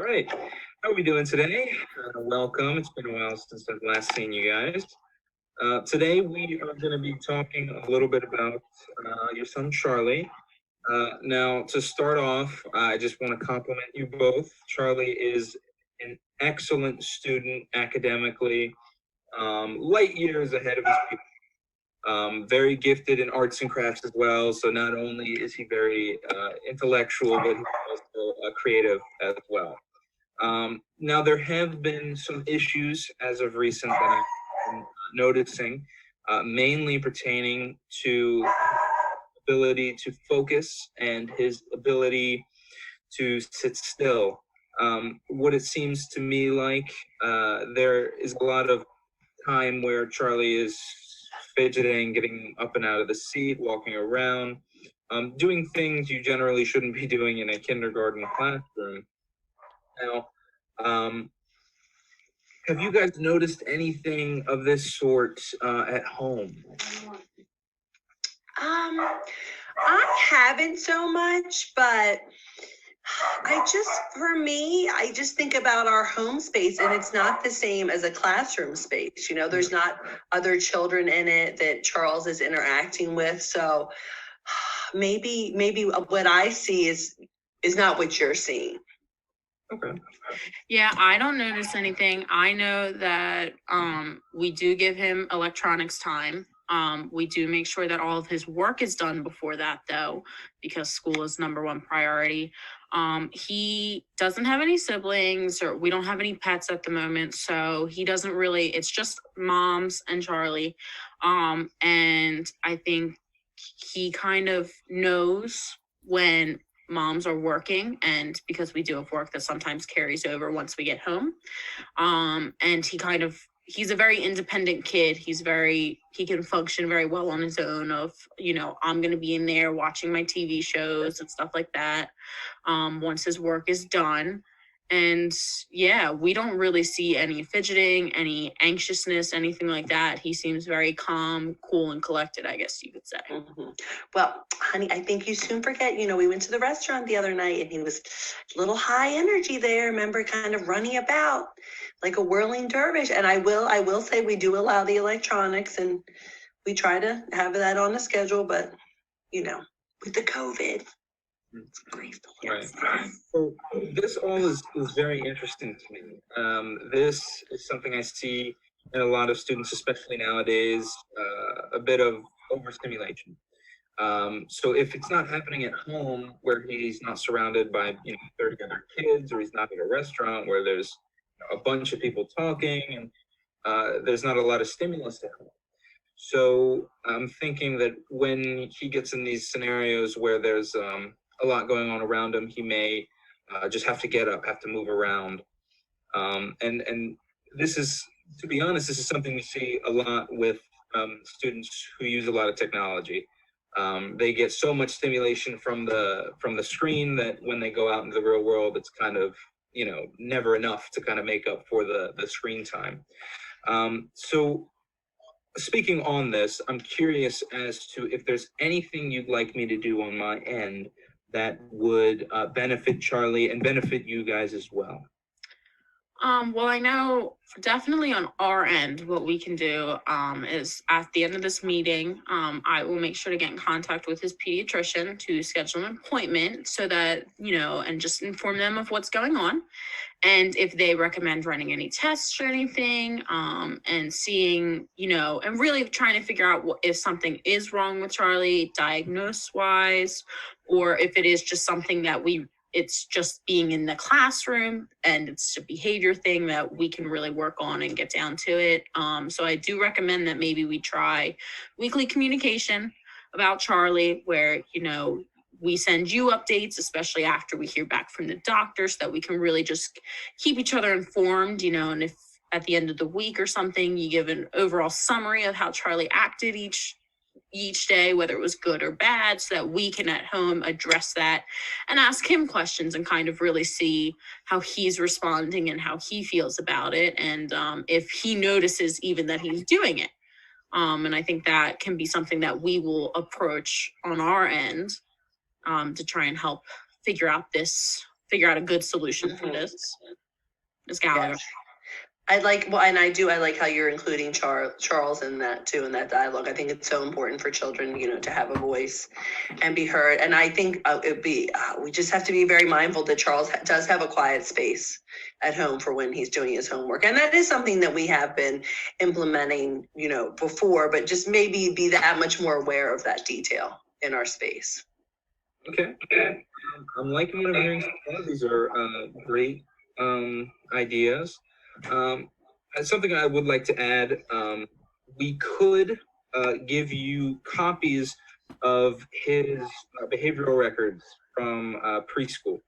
All right. How are we doing today? Welcome. It's been a while since I've last seen you guys. Today we are going to be talking a little bit about your son Charlie. Now, to start off, I just want to compliment you both. Charlie is an excellent student academically, light years ahead of his peers. Very gifted in arts and crafts as well. So not only is he very intellectual, but he's also creative as well. Now, there have been some issues as of recent that I've been noticing, mainly pertaining to his ability to focus and his ability to sit still. What it seems to me like, there is a lot of time where Charlie is fidgeting, getting up and out of the seat, walking around, doing things you generally shouldn't be doing in a kindergarten classroom. Now, have you guys noticed anything of this sort at home? I haven't so much, but for me, I just think about our home space, and it's not the same as a classroom space. You know, there's not other children in it that Charles is interacting with. So maybe what I see is not what you're seeing. Okay. Yeah, I don't notice anything. I know that we do give him electronics time. We do make sure that all of his work is done before that, though, because school is number one priority. He doesn't have any siblings, or we don't have any pets at the moment, so he doesn't really, it's just moms and Charlie. And I think he kind of knows when moms are working, and because we do have work that sometimes carries over once we get home. And he's a very independent kid. He can function very well on his own of, I'm going to be in there watching my TV shows and stuff like that. Once his work is done. And yeah, we don't really see any fidgeting, any anxiousness, anything like that. He seems very calm, cool, and collected, I guess you could say. Mm-hmm. Well, honey, I think you soon forget, we went to the restaurant the other night and he was a little high energy there. Remember, kind of running about like a whirling dervish. And I will say we do allow the electronics, and we try to have that on the schedule, but with the COVID. It's grateful. Right. So this all is very interesting to me. This is something I see in a lot of students, especially nowadays, a bit of overstimulation. So if it's not happening at home where he's not surrounded by 30 other kids, or he's not at a restaurant where there's a bunch of people talking, and there's not a lot of stimulus at home. So I'm thinking that when he gets in these scenarios where there's a lot going on around him, he may just have to get up, have to move around. And this is, to be honest, this is something we see a lot with students who use a lot of technology. They get so much stimulation from the screen that when they go out into the real world, it's kind of, never enough to kind of make up for the screen time. So speaking on this, I'm curious as to if there's anything you'd like me to do on my end that would benefit Charlie and benefit you guys as well. Well, I know definitely on our end, what we can do is at the end of this meeting, I will make sure to get in contact with his pediatrician to schedule an appointment so that, and just inform them of what's going on. And if they recommend running any tests or anything, and seeing, and really trying to figure out if something is wrong with Charlie, diagnose-wise, or if it is just something that it's just being in the classroom and it's a behavior thing that we can really work on and get down to it. So I do recommend that maybe we try weekly communication about Charlie, where, we send you updates, especially after we hear back from the doctor, so that we can really just keep each other informed, and if at the end of the week or something, you give an overall summary of how Charlie acted each day, whether it was good or bad, so that we can at home address that and ask him questions and kind of really see how he's responding and how he feels about it, and if he notices even that he's doing it. And I think that can be something that we will approach on our end to try and help figure out this figure out a good solution for this. Ms. Gallagher. Yes. I like how you're including Charles in that too, in that dialogue. I think it's so important for children, to have a voice and be heard. And I think we just have to be very mindful that Charles does have a quiet space at home for when he's doing his homework. And that is something that we have been implementing, before, but just maybe be that much more aware of that detail in our space. Okay. I'm liking what I'm hearing so far. These are great ideas. Something I would like to add, we could give you copies of his behavioral records from preschool.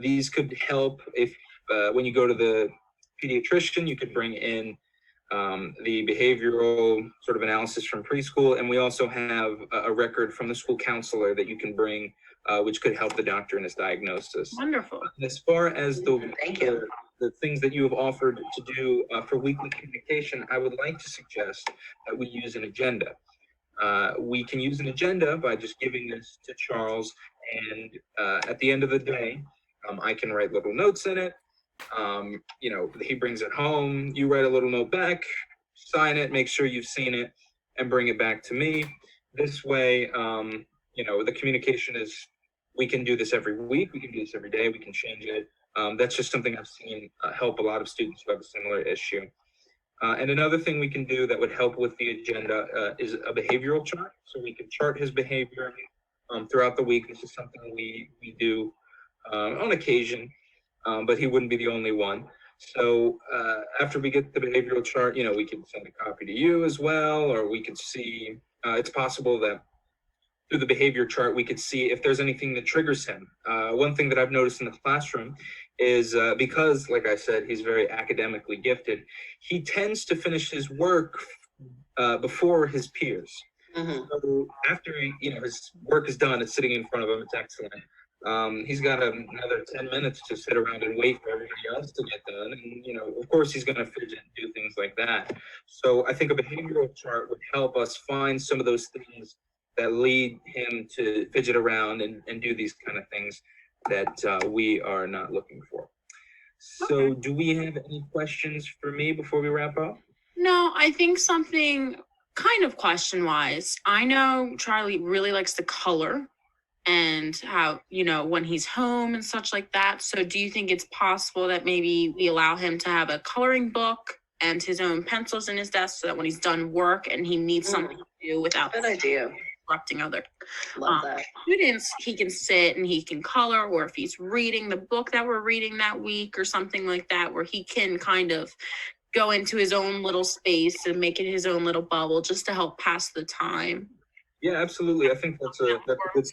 These could help if when you go to the pediatrician, you could bring in the behavioral sort of analysis from preschool, and we also have a record from the school counselor that you can bring, which could help the doctor in his diagnosis. Wonderful. As far as Thank you. the things that you have offered to do for weekly communication, I would like to suggest that we use an agenda. We can use an agenda by just giving this to Charles, and at the end of the day, I can write little notes in it. He brings it home, you write a little note back, sign it, make sure you've seen it, and bring it back to me. This way, the communication is, we can do this every week, we can do this every day, we can change it. That's just something I've seen help a lot of students who have a similar issue. And another thing we can do that would help with the agenda is a behavioral chart. So we can chart his behavior throughout the week. This is something we do on occasion, but he wouldn't be the only one. So after we get the behavioral chart, we can send a copy to you as well, or we could see, it's possible that through the behavior chart, we could see if there's anything that triggers him. One thing that I've noticed in the classroom is because, like I said, he's very academically gifted, he tends to finish his work before his peers. Mm-hmm. So after his work is done, it's sitting in front of him, it's excellent. He's got another 10 minutes to sit around and wait for everybody else to get done. And, of course, he's going to fidget and do things like that. So I think a behavioral chart would help us find some of those things that lead him to fidget around and do these kind of things that we are not looking for. So do we have any questions for me before we wrap up? No, I think something kind of question-wise. I know Charlie really likes to color and how, when he's home and such like that. So do you think it's possible that maybe we allow him to have a coloring book and his own pencils in his desk so that when he's done work and he needs something to do without Good idea. interrupting other Love that. students, he can sit and he can color, or if he's reading the book that we're reading that week or something like that, where he can kind of go into his own little space and make it his own little bubble just to help pass the time. Yeah, absolutely. I think that's a good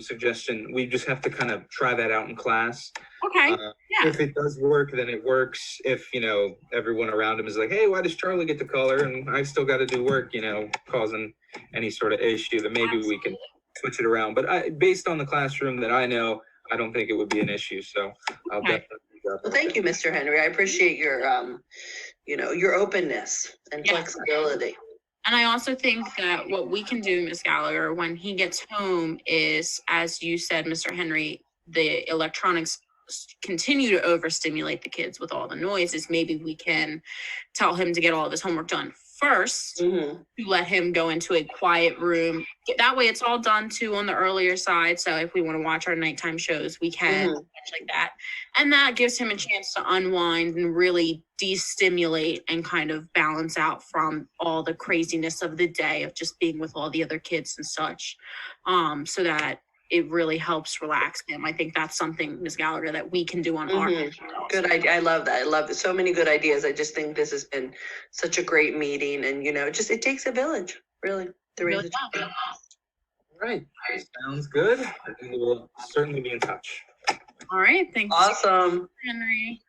suggestion. We just have to kind of try that out in class. Okay. Yeah. If it does work, then it works. If everyone around him is like, hey, why does Charlie get to color and I still got to do work, causing any sort of issue, then maybe we can switch it around. But based on the classroom that I know, I don't think it would be an issue. So I'll definitely. Well, thank you, Mr. Henry. I appreciate your your openness and flexibility. And I also think that what we can do, Ms. Gallagher, when he gets home is, as you said, Mr. Henry, the electronics continue to overstimulate the kids with all the noises. Maybe we can tell him to get all of his homework done first, to let him go into a quiet room. That way it's all done too on the earlier side. So if we want to watch our nighttime shows, we can, like that. And that gives him a chance to unwind and really de-stimulate and kind of balance out from all the craziness of the day of just being with all the other kids and such, so that it really helps relax him. I think that's something, Ms. Gallagher, that we can do on our end. Good idea. I love that. I love so many good ideas. I just think this has been such a great meeting, and it takes a village, really, to raise a child. All right. Sounds good. We will certainly be in touch. All right. Thanks. Awesome. Henry.